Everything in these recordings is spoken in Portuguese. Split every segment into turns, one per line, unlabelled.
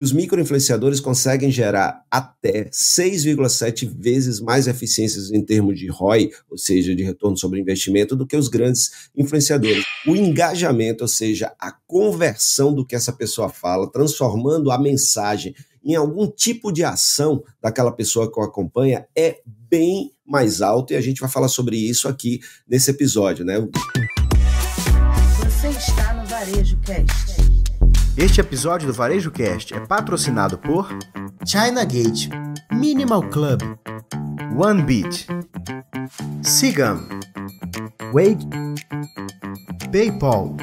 Os microinfluenciadores conseguem gerar até 6,7 vezes mais eficiências em termos de ROI, ou seja, de retorno sobre investimento, do que os grandes influenciadores. O engajamento, ou seja, a conversão do que essa pessoa fala, transformando a mensagem em algum tipo de ação daquela pessoa que o acompanha, é bem mais alto, e a gente vai falar sobre isso aqui nesse episódio, né?
Você está no Varejo Cast.
Este episódio do Varejo Cast é patrocinado por
China Gate, Minimal Club,
OneBeat, Sigam,
Wake, PayPal.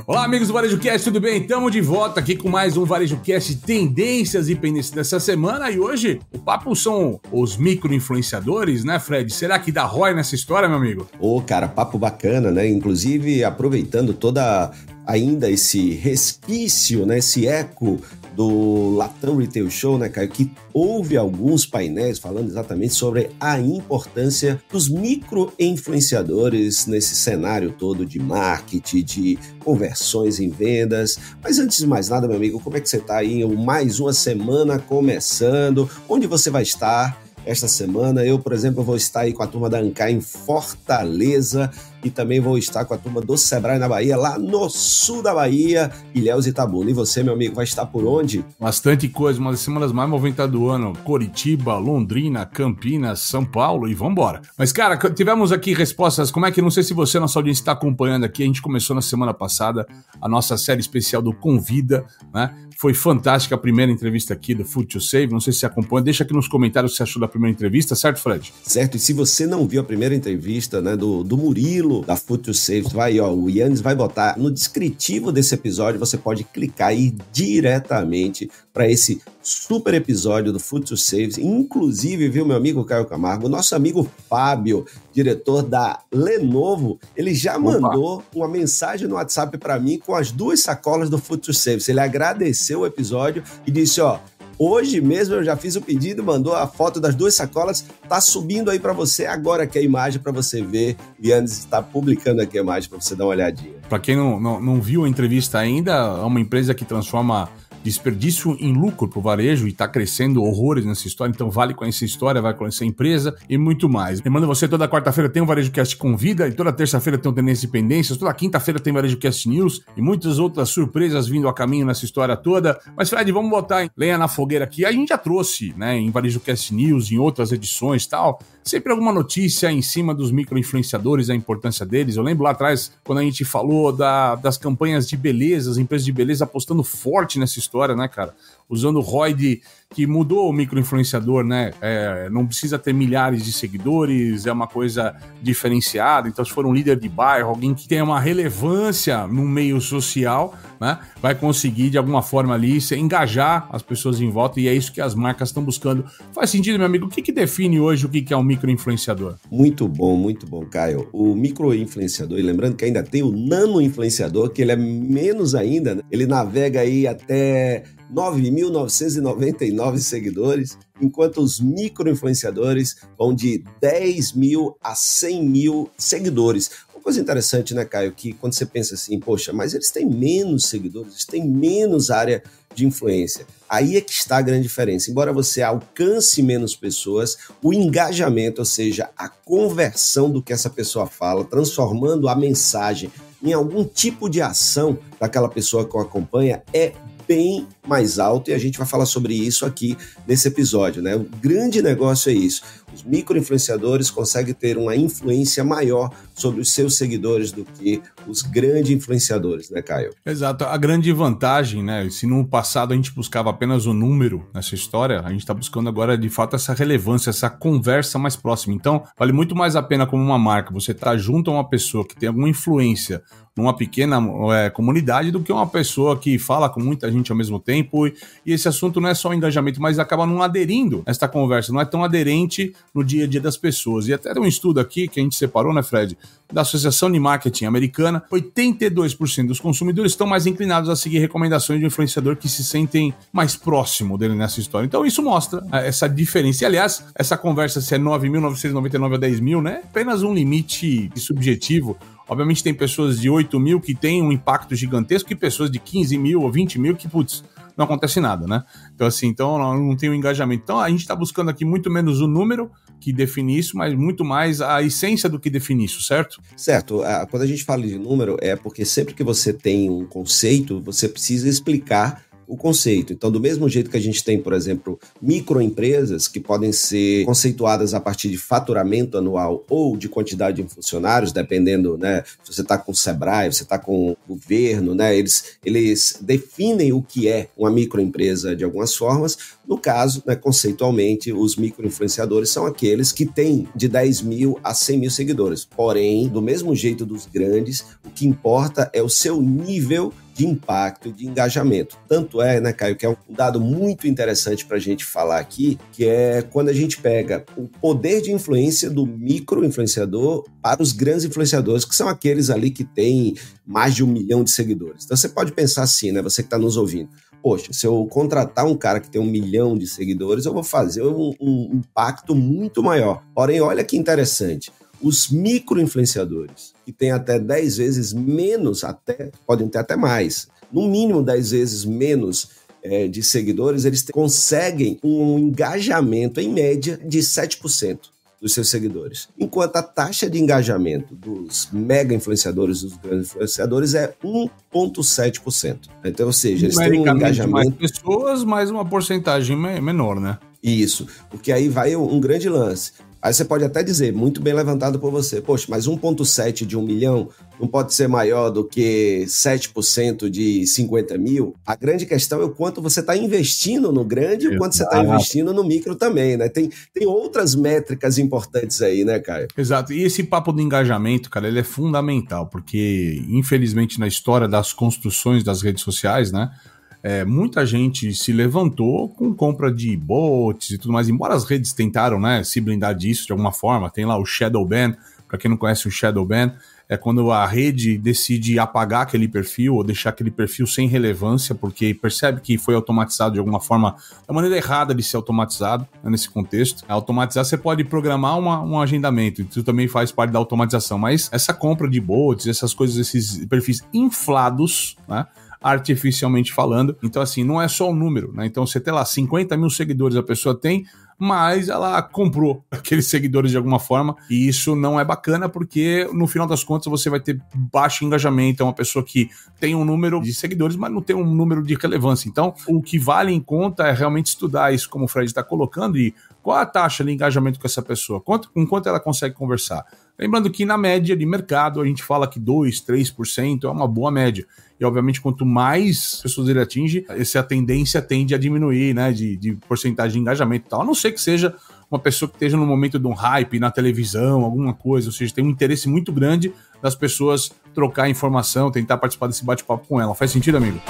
Olá, amigos do Varejo Cast, tudo bem? Estamos de volta aqui com mais um Varejo Cast Tendências e Pendências dessa semana. E hoje o papo são os micro-influenciadores, né, Fred? Será que dá ROI nessa história, meu amigo?
Cara, papo bacana, né? Inclusive, aproveitando ainda esse resquício, né? Esse eco do Latam Retail Show, né, Caio? Que houve alguns painéis falando exatamente sobre a importância dos micro-influenciadores nesse cenário todo de marketing, de conversões em vendas. Mas antes de mais nada, meu amigo, como é que você está aí? Mais uma semana começando. Onde você vai estar esta semana? Eu, por exemplo, vou estar aí com a turma da Ancar em Fortaleza e também vou estar com a turma do Sebrae na Bahia, lá no sul da Bahia, Ilhéus e Itabuna. E você, meu amigo, vai estar por onde?
Bastante coisa, uma das semanas mais movimentadas do ano. Coritiba, Londrina, Campinas, São Paulo e vambora. Mas, cara, tivemos aqui respostas, como é que, não sei se você, nossa audiência, está acompanhando aqui, a gente começou na semana passada a nossa série especial do Convida, né? Foi fantástica a primeira entrevista aqui do Food to Save, não sei se você acompanha, deixa aqui nos comentários o que você achou da primeira entrevista, certo, Fred?
Certo, e se você não viu a primeira entrevista, né, do Murilo, da Food to Save, vai, ó, o Yannis vai botar no descritivo desse episódio, você pode clicar e ir diretamente para esse super episódio do Food to Save, inclusive, viu, meu amigo Caio Camargo, nosso amigo Fábio, diretor da Lenovo, ele já mandou uma mensagem no WhatsApp para mim com as 2 sacolas do Food to Save. Ele agradeceu o episódio e disse, ó, hoje mesmo eu já fiz o pedido, mandou a foto das 2 sacolas, tá subindo aí para você agora aqui a imagem para você ver. E antes está publicando aqui a imagem para você dar uma olhadinha.
Para quem não viu a entrevista ainda, é uma empresa que transforma desperdício em lucro pro varejo e tá crescendo horrores nessa história, então vale conhecer a história, vai conhecer a empresa e muito mais. Lembrando você, toda quarta-feira tem o Varejo Cast Convida e toda terça-feira tem o Tendências e Pendências, toda quinta-feira tem o Varejo Cast News e muitas outras surpresas vindo a caminho nessa história toda. Mas, Fred, vamos botar lenha na fogueira aqui. A gente já trouxe, né, em Varejo Cast News, em outras edições e tal, sempre alguma notícia em cima dos micro-influenciadores, a importância deles. Eu lembro lá atrás, quando a gente falou das campanhas de beleza, as empresas de beleza apostando forte nessa história, né, cara? Usando o ROI que mudou o micro-influenciador, né? Não precisa ter milhares de seguidores, é uma coisa diferenciada. Então, se for um líder de bairro, alguém que tenha uma relevância no meio social, né, vai conseguir, de alguma forma ali, engajar as pessoas em volta, e é isso que as marcas estão buscando. Faz sentido, meu amigo? O que define hoje o que é um micro-influenciador?
Muito bom, Caio. O micro-influenciador, e lembrando que ainda tem o nano-influenciador, que ele é menos ainda, né? Ele navega aí até 9.999 seguidores, enquanto os micro-influenciadores vão de 10 mil a 100 mil seguidores. Uma coisa interessante, né, Caio, que quando você pensa assim, poxa, mas eles têm menos seguidores, eles têm menos área de influência. Aí é que está a grande diferença. Embora você alcance menos pessoas, o engajamento, ou seja, a conversão do que essa pessoa fala, transformando a mensagem em algum tipo de ação daquela pessoa que o acompanha, é bem mais alto, e a gente vai falar sobre isso aqui nesse episódio, né? O grande negócio é isso. Os micro-influenciadores conseguem ter uma influência maior sobre os seus seguidores do que os grandes influenciadores, né, Caio?
Exato. A grande vantagem, né? Se no passado a gente buscava apenas o número nessa história, a gente está buscando agora, de fato, essa relevância, essa conversa mais próxima. Então, vale muito mais a pena como uma marca você estar junto a uma pessoa que tem alguma influência numa pequena comunidade do que uma pessoa que fala com muita gente ao mesmo tempo, e esse assunto não é só engajamento, mas acaba não aderindo a esta conversa, não é tão aderente no dia a dia das pessoas. E até tem um estudo aqui que a gente separou, né, Fred, da Associação de Marketing Americana, 82% dos consumidores estão mais inclinados a seguir recomendações de um influenciador que se sentem mais próximo dele nessa história. Então isso mostra essa diferença. E, aliás, essa conversa se é 9.999 ou 10 mil, né? Apenas um limite subjetivo. Obviamente tem pessoas de 8 mil que têm um impacto gigantesco e pessoas de 15 mil ou 20 mil que, putz, não acontece nada, né? Então, assim, não tem o engajamento. Então, a gente está buscando aqui muito menos o número que define isso, mas muito mais a essência do que define isso, certo?
Certo. Quando a gente fala de número, é porque sempre que você tem um conceito, você precisa explicar o conceito. Então, do mesmo jeito que a gente tem, por exemplo, microempresas que podem ser conceituadas a partir de faturamento anual ou de quantidade de funcionários, dependendo, né, se você está com o Sebrae, você está com o governo, né, eles definem o que é uma microempresa de algumas formas. No caso, né, conceitualmente, os microinfluenciadores são aqueles que têm de 10 mil a 100 mil seguidores. Porém, do mesmo jeito dos grandes, o que importa é o seu nível de impacto, de engajamento. Tanto é, né, Caio, que é um dado muito interessante para a gente falar aqui, que é quando a gente pega o poder de influência do micro-influenciador para os grandes influenciadores, que são aqueles ali que têm mais de 1 milhão de seguidores. Então você pode pensar assim, né, você que está nos ouvindo, poxa, se eu contratar um cara que tem 1 milhão de seguidores, eu vou fazer um impacto muito maior. Porém, olha que interessante, os micro-influenciadores, que têm até 10 vezes menos, podem ter até mais, no mínimo 10 vezes menos de seguidores, eles conseguem um engajamento, em média, de 7% dos seus seguidores. Enquanto a taxa de engajamento dos mega influenciadores, dos grandes influenciadores, é 1,7%. Então, ou seja, eles têm um engajamento...
mais pessoas, mas uma porcentagem menor, né?
Isso, porque aí vai um grande lance. Aí você pode até dizer, muito bem levantado por você, poxa, mas 1,7 de 1 milhão não pode ser maior do que 7% de 50 mil? A grande questão é o quanto você está investindo no grande e o quanto você está investindo no micro também, né? Tem outras métricas importantes aí, né, Caio?
Exato. E esse papo do engajamento, cara, ele é fundamental, porque, infelizmente, na história das construções das redes sociais, né, muita gente se levantou com compra de bots e tudo mais, embora as redes tentaram, né, se blindar disso de alguma forma. Tem lá o Shadow Ban, para quem não conhece o Shadow Ban, é quando a rede decide apagar aquele perfil ou deixar aquele perfil sem relevância, porque percebe que foi automatizado de alguma forma, da maneira errada de ser automatizado, né, nesse contexto. Automatizar, você pode programar um agendamento, isso também faz parte da automatização, mas essa compra de bots, essas coisas, esses perfis inflados, né, artificialmente falando. Então, assim, não é só o número, né? Então, você tem lá 50 mil seguidores, a pessoa tem, mas ela comprou aqueles seguidores de alguma forma, e isso não é bacana, porque no final das contas você vai ter baixo engajamento. É uma pessoa que tem um número de seguidores, mas não tem um número de relevância. Então, o que vale em conta é realmente estudar isso, como o Fred está colocando, e qual a taxa de engajamento com essa pessoa, com quanto ela consegue conversar. Lembrando que na média de mercado a gente fala que 2%, 3% é uma boa média. E obviamente quanto mais pessoas ele atinge, essa tendência tende a diminuir, né, de porcentagem de engajamento e tal. A não ser que seja uma pessoa que esteja no momento de um hype na televisão, alguma coisa, ou seja, tem um interesse muito grande das pessoas trocar informação, tentar participar desse bate-papo com ela. Faz sentido, amigo?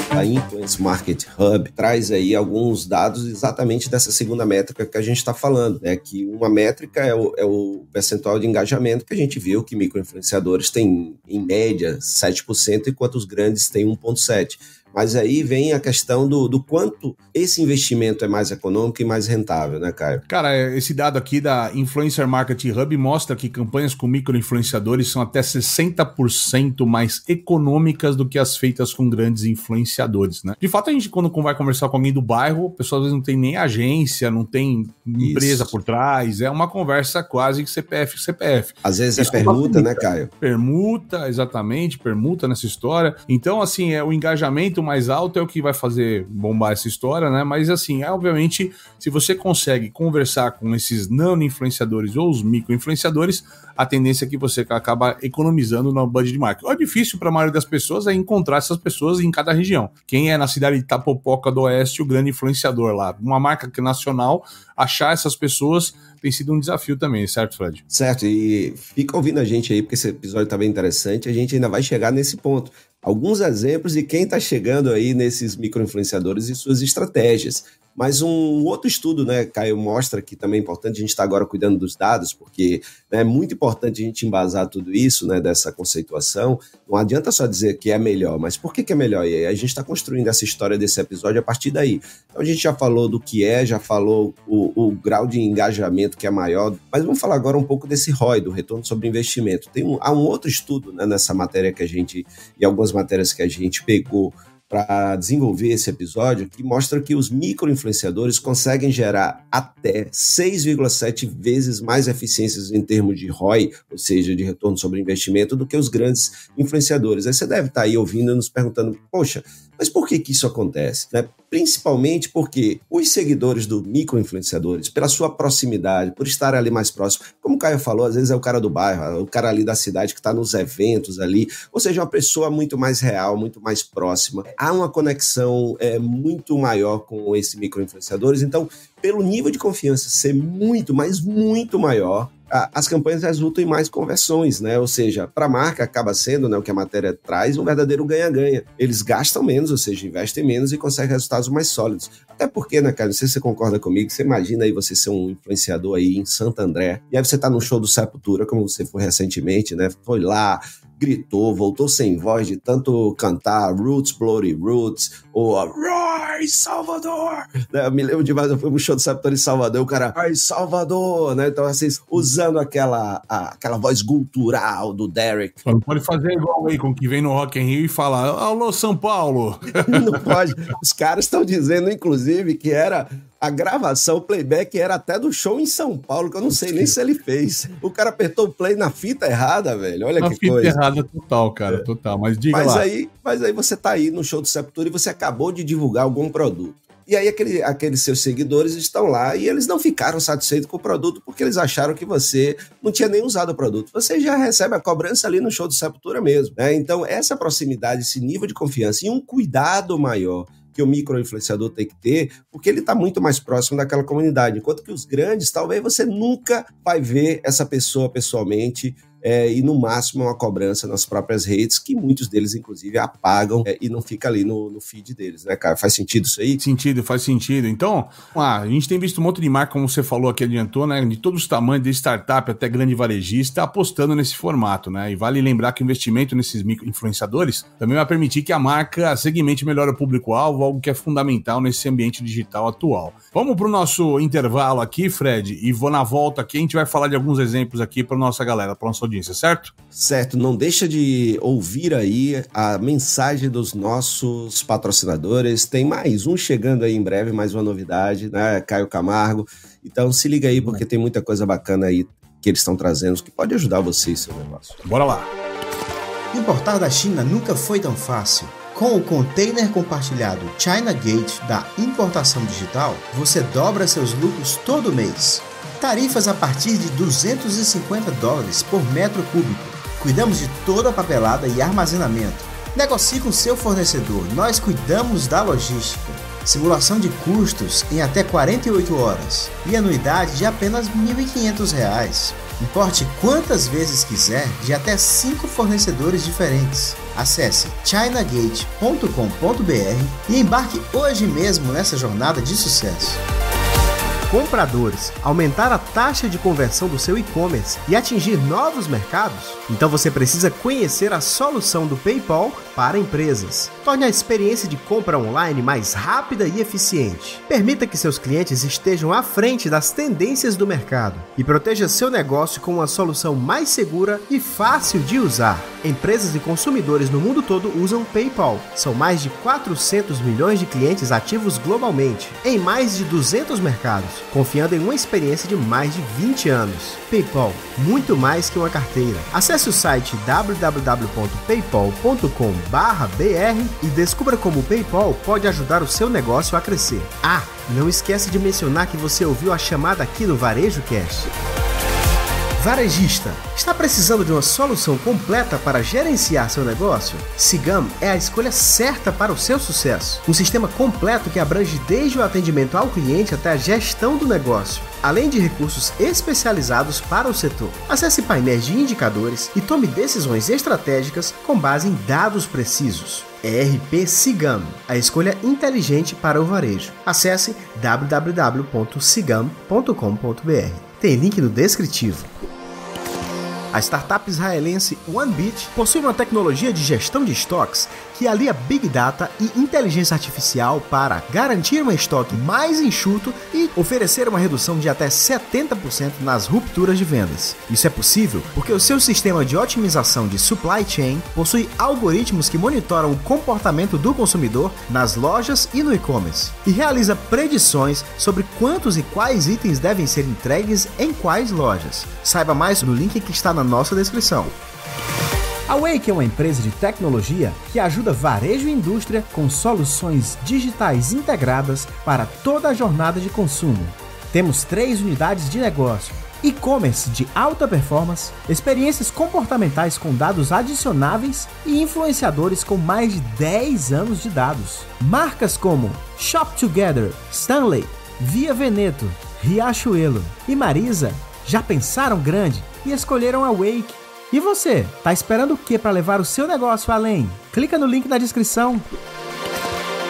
A Influence Market Hub traz aí alguns dados exatamente dessa segunda métrica que a gente está falando, né? Que uma métrica é o percentual de engajamento, que a gente viu que microinfluenciadores têm, em média, 7%, enquanto os grandes têm 1,7%. Mas aí vem a questão do quanto esse investimento é mais econômico e mais rentável, né, Caio?
Cara, esse dado aqui da Influencer Market Hub mostra que campanhas com microinfluenciadores são até 60% mais econômicas do que as feitas com grandes influenciadores, né? De fato, a gente, quando vai conversar com alguém do bairro, a pessoa às vezes não tem nem agência, não tem empresa por trás, é uma conversa quase que CPF.
Às vezes é permuta, né, Caio?
Permuta, exatamente, permuta nessa história. Então, assim, o engajamento mais alto é o que vai fazer bombar essa história, né? Mas assim, obviamente, se você consegue conversar com esses nano-influenciadores ou os micro-influenciadores, a tendência é que você acaba economizando no budget de marketing. O difícil para a maioria das pessoas é encontrar essas pessoas em cada região. Quem é na cidade de Itapopoca do Oeste, o grande influenciador lá. Uma marca nacional, achar essas pessoas tem sido um desafio também, certo, Fred?
Certo, e fica ouvindo a gente aí, porque esse episódio tá bem interessante, a gente ainda vai chegar nesse ponto. Alguns exemplos de quem está chegando aí nesses micro-influenciadores e suas estratégias. Mas um outro estudo, né, Caio, mostra que também é importante, a gente está agora cuidando dos dados, porque é muito importante a gente embasar tudo isso, né, dessa conceituação. Não adianta só dizer que é melhor, mas por que é melhor? E aí a gente está construindo essa história desse episódio a partir daí. Então a gente já falou do que já falou o grau de engajamento que é maior, mas vamos falar agora um pouco desse ROI, do retorno sobre investimento. Há um outro estudo, né, nessa matéria que a gente, e algumas matérias que a gente pegou para desenvolver esse episódio, que mostra que os micro-influenciadores conseguem gerar até 6,7 vezes mais eficiências em termos de ROI, ou seja, de retorno sobre investimento, do que os grandes influenciadores. Aí você deve estar aí ouvindo e nos perguntando, poxa, mas por que isso acontece? Né? Principalmente porque os seguidores do micro-influenciadores, pela sua proximidade, por estar ali mais próximo, como o Caio falou, às vezes é o cara do bairro, o cara ali da cidade que está nos eventos ali, ou seja, uma pessoa muito mais real, muito mais próxima. Há uma conexão muito maior com esses micro-influenciadores, então, pelo nível de confiança ser muito, mas muito maior, as campanhas resultam em mais conversões, né? Ou seja, para a marca acaba sendo, né, o que a matéria traz, um verdadeiro ganha-ganha. Eles gastam menos, ou seja, investem menos e conseguem resultados mais sólidos. Até porque, né, cara, não sei se você concorda comigo, você imagina aí você ser um influenciador aí em Santo André, e aí você tá no show do Sepultura, como você foi recentemente, né? Foi lá, gritou, voltou sem voz de tanto cantar Roots, Bloody Roots, ou Roy, Salvador! Eu me lembro demais, eu fui pro show do Sepultura em Salvador, o cara, ai, Salvador! Né? Então, assim, usando aquela voz gutural do Derek.
Não pode fazer igual o Akon, que vem no Rock in Rio e fala, alô, São Paulo!
Não pode. Os caras estão dizendo, inclusive, que era... A gravação, o playback era até do show em São Paulo, que eu não sei nem se ele fez. O cara apertou o play na fita errada, velho. Olha que coisa.
Na fita errada total, cara, total. Mas diga lá.
Mas aí você tá aí no show do Sepultura e você acabou de divulgar algum produto. E aí aqueles seus seguidores estão lá e eles não ficaram satisfeitos com o produto porque eles acharam que você não tinha nem usado o produto. Você já recebe a cobrança ali no show do Sepultura mesmo, né? Então, essa proximidade, esse nível de confiança e um cuidado maior que o micro-influenciador tem que ter, porque ele está muito mais próximo daquela comunidade. Enquanto que os grandes, talvez você nunca vai ver essa pessoa pessoalmente, e no máximo uma cobrança nas próprias redes, que muitos deles, inclusive, apagam e não fica ali no feed deles, né, cara? Faz sentido isso aí?
Faz sentido. Então, a gente tem visto um monte de marca, como você falou aqui, adiantou, né, de todos os tamanhos, de startup até grande varejista, apostando nesse formato, né? E vale lembrar que o investimento nesses micro-influenciadores também vai permitir que a marca segmente melhor o público-alvo, algo que é fundamental nesse ambiente digital atual. Vamos para o nosso intervalo aqui, Fred, e na volta aqui a gente vai falar de alguns exemplos aqui para nossa galera, para nossa audiência, certo?
Certo, não deixa de ouvir aí a mensagem dos nossos patrocinadores. Tem mais um chegando aí em breve, mais uma novidade, né? Caio Camargo. Então se liga aí, porque tem muita coisa bacana aí que eles estão trazendo que pode ajudar você e seu negócio.
Bora lá!
Importar da China nunca foi tão fácil. Com o container compartilhado China Gate da importação digital, você dobra seus lucros todo mês. Tarifas a partir de $250 por metro cúbico. Cuidamos de toda a papelada e armazenamento. Negocie com seu fornecedor, nós cuidamos da logística. Simulação de custos em até 48 horas e anuidade de apenas R$ 1.500. Importe quantas vezes quiser de até 5 fornecedores diferentes. Acesse chinagate.com.br e embarque hoje mesmo nessa jornada de sucesso.
Compradores, aumentar a taxa de conversão do seu e-commerce e atingir novos mercados? Então você precisa conhecer a solução do PayPal para empresas. Torne a experiência de compra online mais rápida e eficiente. Permita que seus clientes estejam à frente das tendências do mercado e proteja seu negócio com uma solução mais segura e fácil de usar. Empresas e consumidores no mundo todo usam PayPal. São mais de 400 milhões de clientes ativos globalmente, em mais de 200 mercados, confiando em uma experiência de mais de 20 anos. PayPal, muito mais que uma carteira. Acesse o site www.paypal.com/br e descubra como o PayPal pode ajudar o seu negócio a crescer. Ah, não esquece de mencionar que você ouviu a chamada aqui no Varejo Cast. Varejista, está precisando de uma solução completa para gerenciar seu negócio? Cigam é a escolha certa para o seu sucesso. Um sistema completo que abrange desde o atendimento ao cliente até a gestão do negócio, além de recursos especializados para o setor. Acesse painéis de indicadores e tome decisões estratégicas com base em dados precisos. ERP Cigam, a escolha inteligente para o varejo. Acesse www.cigam.com.br. Tem link no descritivo. A startup israelense OneBit possui uma tecnologia de gestão de estoques que alia Big Data e inteligência artificial para garantir um estoque mais enxuto e oferecer uma redução de até 70% nas rupturas de vendas. Isso é possível porque o seu sistema de otimização de supply chain possui algoritmos que monitoram o comportamento do consumidor nas lojas e no e-commerce e realiza predições sobre quantos e quais itens devem ser entregues em quais lojas. Saiba mais no link que está na nossa descrição. A Wake é uma empresa de tecnologia que ajuda varejo e indústria com soluções digitais integradas para toda a jornada de consumo. Temos 3 unidades de negócio: e-commerce de alta performance, experiências comportamentais com dados adicionáveis e influenciadores com mais de 10 anos de dados. Marcas como Shop Together, Stanley, Via Veneto, Riachuelo e Marisa já pensaram grande e escolheram a Wake. E você, tá esperando o que para levar o seu negócio além? Clica no link na descrição.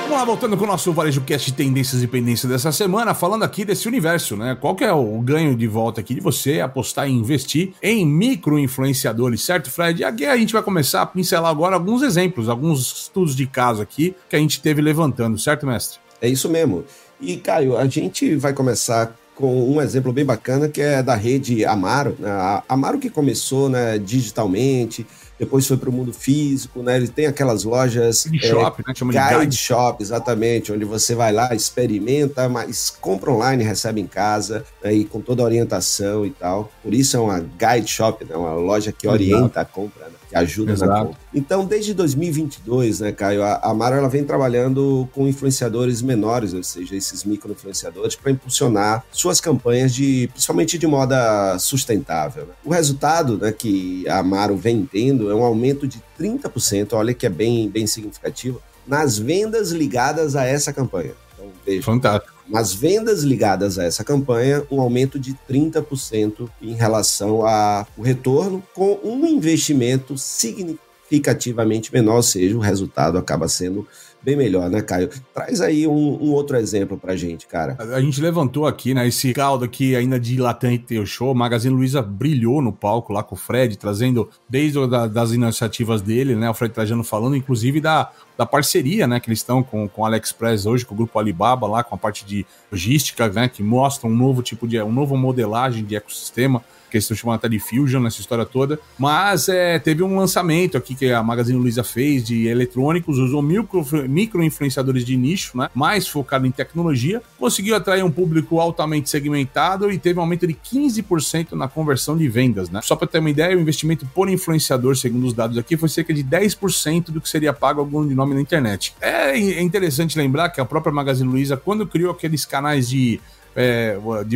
Vamos lá, voltando com o nosso Varejo Cast de tendências e pendências dessa semana, falando aqui desse universo, né? Qual que é o ganho de volta aqui de você apostar e investir em micro-influenciadores, certo, Fred? E aqui a gente vai começar a pincelar agora alguns exemplos, alguns estudos de caso aqui que a gente teve levantando, certo, mestre?
É isso mesmo. E, Caio, a gente vai começar com um exemplo bem bacana, que é da rede Amaro. A Amaro que começou, né, digitalmente, depois foi para o mundo físico, né? Ele tem aquelas lojas...
Shop, né? Chama de
Guide Shop, exatamente, onde você vai lá, experimenta, mas compra online, recebe em casa, né, e com toda a orientação e tal. Por isso é uma Guide Shop, né? Uma loja que orienta a compra, né? Que ajuda na compra. Então, desde 2022, né, Caio, a Amaro ela vem trabalhando com influenciadores menores, ou seja, esses micro-influenciadores, para impulsionar suas campanhas, principalmente de moda sustentável, né? O resultado, né, que a Amaro vem tendo é um aumento de 30%, olha que é bem significativo, nas vendas ligadas a essa campanha. Então, veja.
Fantástico.
Nas vendas ligadas a essa campanha, um aumento de 30% em relação ao retorno, com um investimento significativamente menor, ou seja, o resultado acaba sendo bem melhor, né, Caio? Traz aí um outro exemplo pra gente, cara.
A gente levantou aqui, né, esse caldo aqui ainda de latente show. Magazine Luiza brilhou no palco lá com o Fred, trazendo desde das iniciativas dele, né, o Fred Trajano falando, inclusive da parceria, né, que eles estão com o AliExpress hoje, com o grupo Alibaba lá, com a parte de logística, né, que mostra um novo tipo de, uma nova modelagem de ecossistema, que eles estão chamando até de Fusion nessa história toda, mas teve um lançamento aqui que a Magazine Luiza fez de eletrônicos, usou micro-influenciadores de nicho, né, mais focado em tecnologia, conseguiu atrair um público altamente segmentado e teve um aumento de 15% na conversão de vendas, né. Só para ter uma ideia, o investimento por influenciador, segundo os dados aqui, foi cerca de 10% do que seria pago algum de nome na internet. É interessante lembrar que a própria Magazine Luiza, quando criou aqueles canais de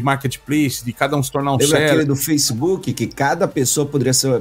marketplace, de cada um se tornar um
seller.
Lembra
aquele do Facebook, que cada pessoa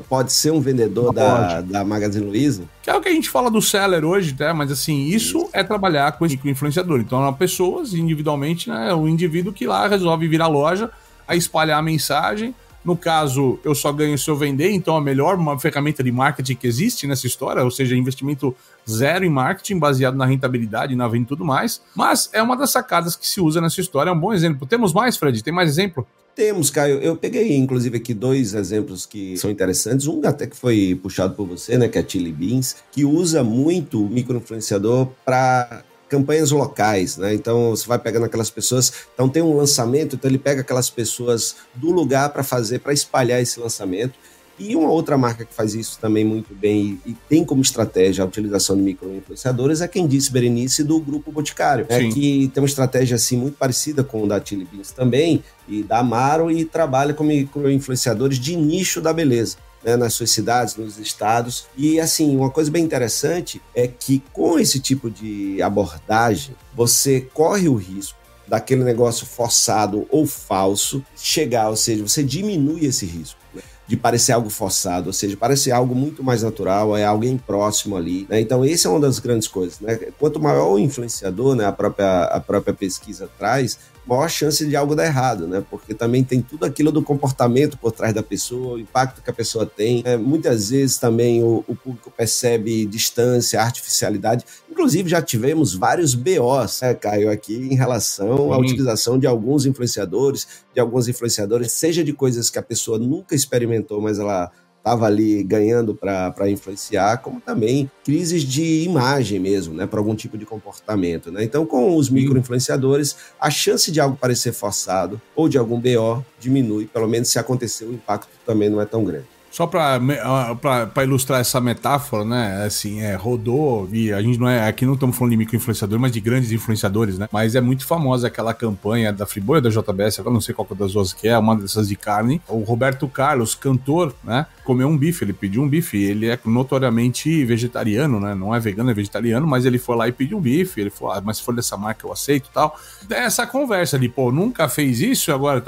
pode ser um vendedor da Magazine Luiza?
Que é o que a gente fala do seller hoje, né? Mas assim, isso é trabalhar com esse influenciador. Então, são pessoas individualmente, né? O indivíduo que lá resolve vir à loja, a espalhar a mensagem. No caso, eu só ganho se eu vender, então a melhor ferramenta de marketing que existe nessa história, ou seja, investimento zero em marketing, baseado na rentabilidade, na venda e tudo mais, mas é uma das sacadas que se usa nessa história, é um bom exemplo. Temos mais, Fred? Tem mais exemplo?
Temos, Caio. Eu peguei, inclusive, aqui 2 exemplos que são interessantes. Um até que foi puxado por você, né, que é a Chili Beans, que usa muito o micro-influenciador para campanhas locais, né? Então você vai pegando aquelas pessoas, então tem um lançamento, então ele pega aquelas pessoas do lugar para espalhar esse lançamento. E uma outra marca que faz isso também muito bem e tem como estratégia a utilização de micro-influenciadores é Quem Disse Berenice, do Grupo Boticário, né? Que tem uma estratégia assim muito parecida com o da Chili Beans também e da Amaro, e trabalha com micro-influenciadores de nicho da beleza, né, nas suas cidades, nos estados. E assim, uma coisa bem interessante é que com esse tipo de abordagem, você corre o risco daquele negócio forçado ou falso chegar, ou seja, você diminui esse risco, né, de parecer algo forçado, ou seja, parece algo muito mais natural, é alguém próximo ali, né? Então, essa é uma das grandes coisas, né? Quanto maior o influenciador, né, a própria pesquisa traz, maior chance de algo dar errado, né? Porque também tem tudo aquilo do comportamento por trás da pessoa, o impacto que a pessoa tem. Muitas vezes também o público percebe distância, artificialidade. Inclusive, já tivemos vários BOs, né, Caio, aqui em relação à utilização de alguns influenciadores, seja de coisas que a pessoa nunca experimentou, mas ela estava ali ganhando para influenciar, como também crises de imagem mesmo, né, para algum tipo de comportamento, né? Então, com os micro-influenciadores, a chance de algo parecer forçado ou de algum BO diminui, pelo menos se acontecer, o impacto também não é tão grande.
Só para ilustrar essa metáfora, né? Assim, rodou, e a gente aqui não estamos falando de micro-influenciador, mas de grandes influenciadores, né? Mas é muito famosa aquela campanha da Friboi ou da JBS, eu não sei qual das duas que é, uma dessas de carne. O Roberto Carlos, cantor, né? Comeu um bife, ele pediu um bife, ele é notoriamente vegetariano, né? Não é vegano, é vegetariano, mas ele foi lá e pediu um bife, ele falou, mas se for dessa marca eu aceito e tal. Essa conversa de, nunca fez isso, agora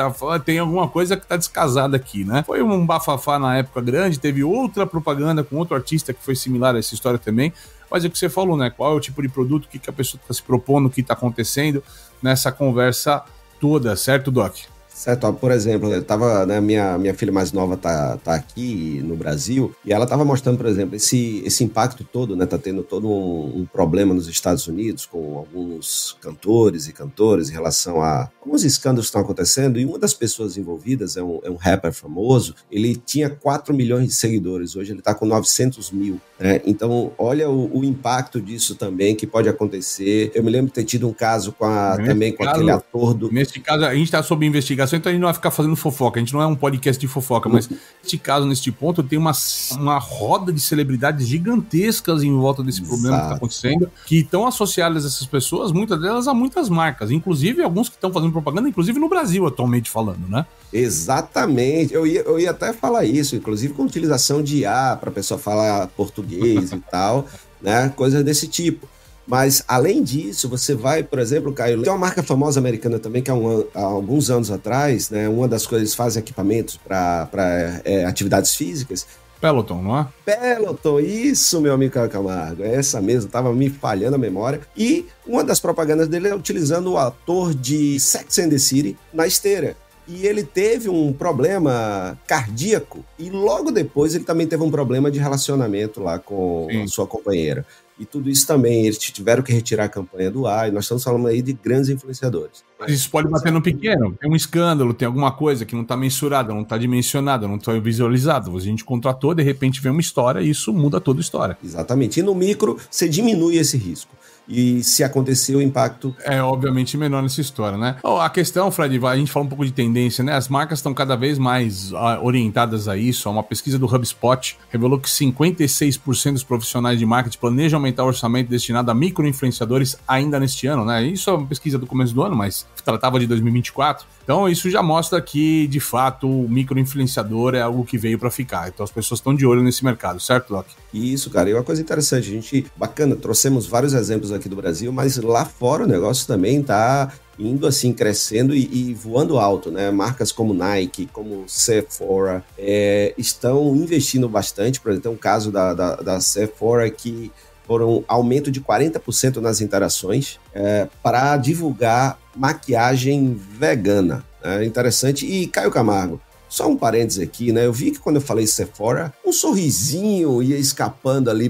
tem alguma coisa que tá descasada aqui, né? Foi um bafafá na época grande, teve outra propaganda com outro artista que foi similar a essa história também, mas é o que você falou, né? Qual é o tipo de produto, o que a pessoa está se propondo, o que está acontecendo nessa conversa toda, certo, Doc?
Certo, por exemplo, eu tava, né, minha filha mais nova tá aqui no Brasil e ela tava mostrando, por exemplo, esse impacto todo, né, tá tendo todo um problema nos Estados Unidos com alguns cantores e cantoras em relação a alguns escândalos que estão acontecendo, e uma das pessoas envolvidas é um rapper famoso. Ele tinha 4 milhões de seguidores, hoje ele tá com 900 mil, né? Então, olha o impacto disso também que pode acontecer. Eu me lembro de ter tido um caso também com aquele ator do...
Nesse caso, a gente tá sob investigação, então a gente não vai ficar fazendo fofoca, a gente não é um podcast de fofoca, mas neste caso, neste ponto, tem uma roda de celebridades gigantescas em volta desse problema que está acontecendo, que estão associadas a essas pessoas, muitas delas a muitas marcas, inclusive alguns que estão fazendo propaganda, inclusive no Brasil atualmente falando, né?
Exatamente, eu ia até falar isso, inclusive com utilização de IA para a pessoa falar português e tal, né? Coisas desse tipo. Mas, além disso, você vai, por exemplo, Caio, tem uma marca famosa americana também, que há alguns anos atrás, né, uma das coisas, eles fazem equipamentos para atividades físicas.
Peloton, não é?
Peloton, isso, meu amigo Caio Camargo, é essa mesmo, tava me falhando a memória. E uma das propagandas dele é utilizando o ator de Sex and the City na esteira. E ele teve um problema cardíaco e logo depois ele também teve um problema de relacionamento lá com a sua companheira. E tudo isso também, eles tiveram que retirar a campanha do ar, e nós estamos falando aí de grandes influenciadores.
Mas isso pode bater no pequeno, tem um escândalo, tem alguma coisa que não está mensurada, não está dimensionada, não está visualizada. A gente contratou, de repente vem uma história e isso muda toda a história.
Exatamente, e no micro você diminui esse risco. E se acontecer, o impacto...
é obviamente menor nessa história, né? A questão, Fred, a gente fala um pouco de tendência, né? As marcas estão cada vez mais orientadas a isso. Uma pesquisa do HubSpot revelou que 56% dos profissionais de marketing planejam aumentar o orçamento destinado a micro-influenciadores ainda neste ano, né? Isso é uma pesquisa do começo do ano, mas tratava de 2024. Então isso já mostra que, de fato, o micro-influenciador é algo que veio para ficar. Então as pessoas estão de olho nesse mercado, certo, Doc?
Isso, cara. E uma coisa interessante, bacana, trouxemos vários exemplos aqui do Brasil, mas lá fora o negócio também está indo assim, crescendo e voando alto, né? Marcas como Nike, como Sephora, estão investindo bastante. Por exemplo, tem um caso da Sephora que foram um aumento de 40% nas interações para divulgar maquiagem vegana. É interessante. E Caio Camargo, só um parênteses aqui, né? Eu vi que quando eu falei Sephora, um sorrisinho ia escapando ali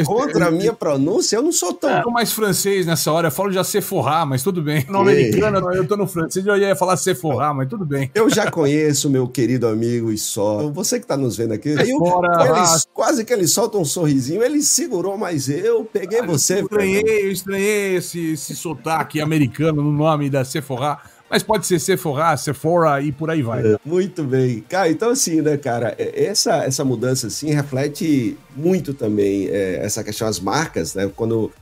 contra a minha pronúncia. Eu não sou tão...
Eu tô mais francês nessa hora, eu falo já Sephora, mas tudo bem. No americano, eu tô no francês, eu ia falar Sephora, mas tudo bem.
Eu já conheço meu querido amigo e só. Você que tá nos vendo aqui, quase que ele solta um sorrisinho, ele segurou, mas eu peguei você.
Eu estranhei esse sotaque americano no nome da Sephora. Mas pode ser Sephora e por aí vai.
Muito bem. Cara, então assim, né, cara, essa mudança, assim, reflete muito também essa questão das marcas, né? Quando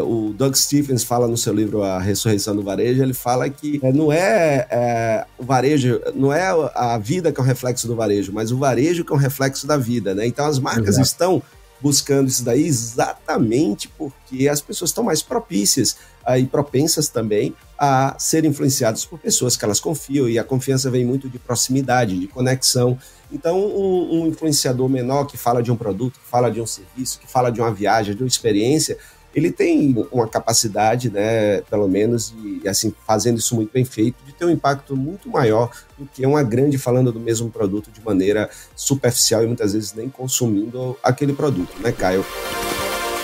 o Doug Stephens fala no seu livro A Ressurreição do Varejo, ele fala que não é o varejo, não é a vida que é um reflexo do varejo, mas o varejo que é um reflexo da vida, né? Então as marcas estão buscando isso daí exatamente porque as pessoas estão mais propícias e propensas também a serem influenciadas por pessoas que elas confiam, e a confiança vem muito de proximidade, de conexão. Então, um influenciador menor que fala de um produto, que fala de um serviço, que fala de uma viagem, de uma experiência, ele tem uma capacidade, né, pelo menos, de, assim, fazendo isso muito bem feito, de ter um impacto muito maior do que uma grande falando do mesmo produto de maneira superficial e muitas vezes nem consumindo aquele produto, né, Caio?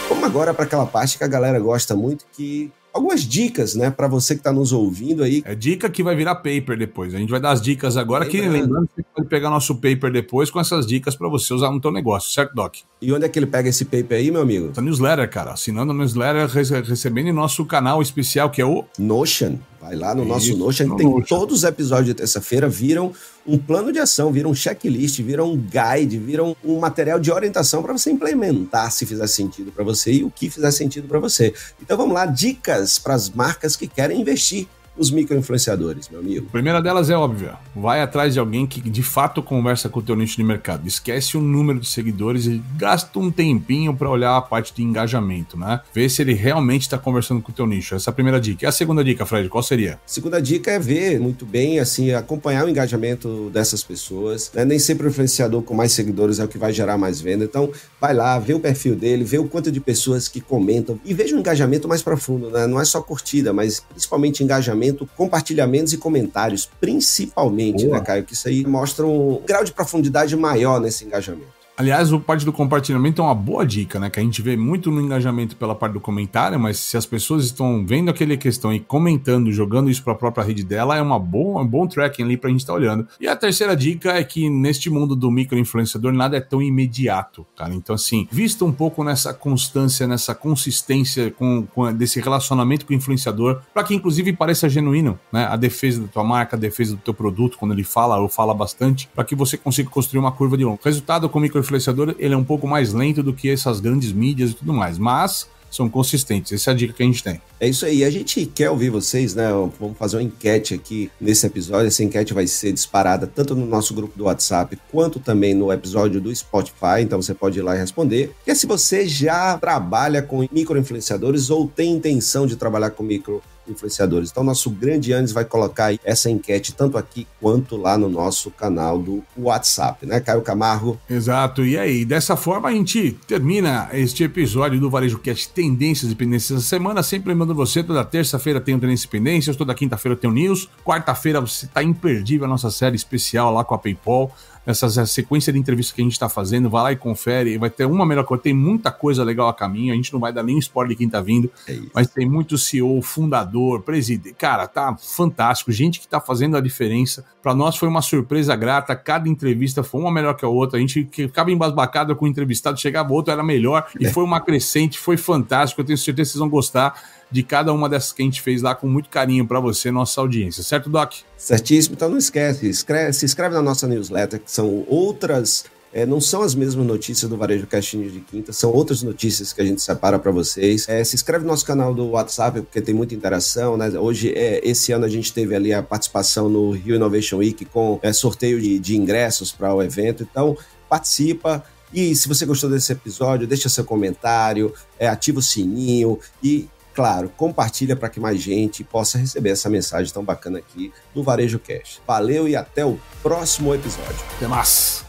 Vamos agora para aquela parte que a galera gosta muito, que algumas dicas, né, para você que está nos ouvindo aí.
É dica que vai virar paper depois. A gente vai dar as dicas agora, lembrando que você pode pegar nosso paper depois com essas dicas para você usar no teu negócio, certo, Doc?
E onde é que ele pega esse paper aí, meu amigo?
Essa newsletter, cara. Assinando a newsletter, recebendo em nosso canal especial, que é o
Notion. Vai lá no nosso Notion, tem todos os episódios de terça-feira, viram um plano de ação, viram um checklist, viram um guide, viram um material de orientação para você implementar se fizer sentido para você e o que fizer sentido para você. Então vamos lá, dicas para as marcas que querem investir os micro-influenciadores, meu amigo.
A primeira delas é óbvia. Vai atrás de alguém que de fato conversa com o teu nicho de mercado. Esquece o número de seguidores e gasta um tempinho para olhar a parte de engajamento, né? Vê se ele realmente está conversando com o teu nicho. Essa é a primeira dica. E a segunda dica, Fred, qual seria?
A segunda dica é ver muito bem, assim, acompanhar o engajamento dessas pessoas, né? Nem sempre o influenciador com mais seguidores é o que vai gerar mais venda. Então, vai lá, vê o perfil dele, vê o quanto de pessoas que comentam e veja um engajamento mais profundo, né? Não é só curtida, mas principalmente engajamento, compartilhamentos e comentários, principalmente, né, Caio? Que isso aí mostra um grau de profundidade maior nesse engajamento.
Aliás, a parte do compartilhamento é uma boa dica, né? Que a gente vê muito no engajamento pela parte do comentário, mas se as pessoas estão vendo aquela questão e comentando, jogando isso para a própria rede dela, é um bom tracking ali para a gente estar olhando. E a terceira dica é que neste mundo do micro-influenciador nada é tão imediato, cara. Então, assim, vista um pouco nessa constância, nessa consistência com desse relacionamento com o influenciador, para que inclusive pareça genuíno, né? A defesa da tua marca, a defesa do teu produto, quando ele fala ou fala bastante, para que você consiga construir uma curva de longo. O resultado com o influenciador, ele é um pouco mais lento do que essas grandes mídias e tudo mais, mas são consistentes. Essa é a dica que a gente tem.
É isso aí. A gente quer ouvir vocês, né? Vamos fazer uma enquete aqui nesse episódio. Essa enquete vai ser disparada tanto no nosso grupo do WhatsApp quanto também no episódio do Spotify. Então você pode ir lá e responder. E é se você já trabalha com micro-influenciadores ou tem intenção de trabalhar com micro-influenciadores. Então nosso grande Yannis vai colocar aí essa enquete tanto aqui quanto lá no nosso canal do WhatsApp, né, Caio Camargo?
Exato. E aí, dessa forma a gente termina este episódio do Varejo Cast Tendências e Pendências da semana. Sempre lembrando você, toda terça-feira tem o Tendências e Pendências, toda quinta-feira tem o News, quarta-feira você tá imperdível a nossa série especial lá com a PayPal. Essa sequência de entrevistas que a gente está fazendo, vai lá e confere, vai ter uma melhor coisa, tem muita coisa legal a caminho, a gente não vai dar nem spoiler de quem tá vindo, mas tem muito CEO, fundador, presidente, cara, tá fantástico, gente que tá fazendo a diferença, para nós foi uma surpresa grata, cada entrevista foi uma melhor que a outra, a gente ficava embasbacado com o entrevistado, chegava outro, era melhor, e foi uma crescente, foi fantástico, eu tenho certeza que vocês vão gostar de cada uma dessas que a gente fez lá com muito carinho para você, nossa audiência, certo, Doc?
Certíssimo, então não esquece, se inscreve na nossa newsletter, que são outras, não são as mesmas notícias do Varejo Cast News de quinta, são outras notícias que a gente separa para vocês. Se inscreve no nosso canal do WhatsApp, porque tem muita interação, né? Hoje, esse ano a gente teve ali a participação no Rio Innovation Week com sorteio de ingressos para o evento, então participa. E se você gostou desse episódio, deixa seu comentário, ativa o sininho e, claro, compartilha para que mais gente possa receber essa mensagem tão bacana aqui do Varejo Cast. Valeu e até o próximo episódio.
Até mais!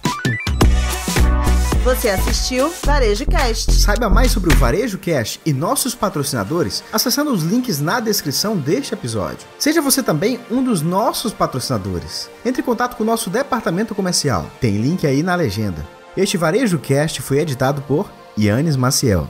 Você assistiu Varejo Cast.
Saiba mais sobre o Varejo Cast e nossos patrocinadores acessando os links na descrição deste episódio. Seja você também um dos nossos patrocinadores. Entre em contato com o nosso departamento comercial. Tem link aí na legenda. Este Varejo Cast foi editado por Yannis Maciel.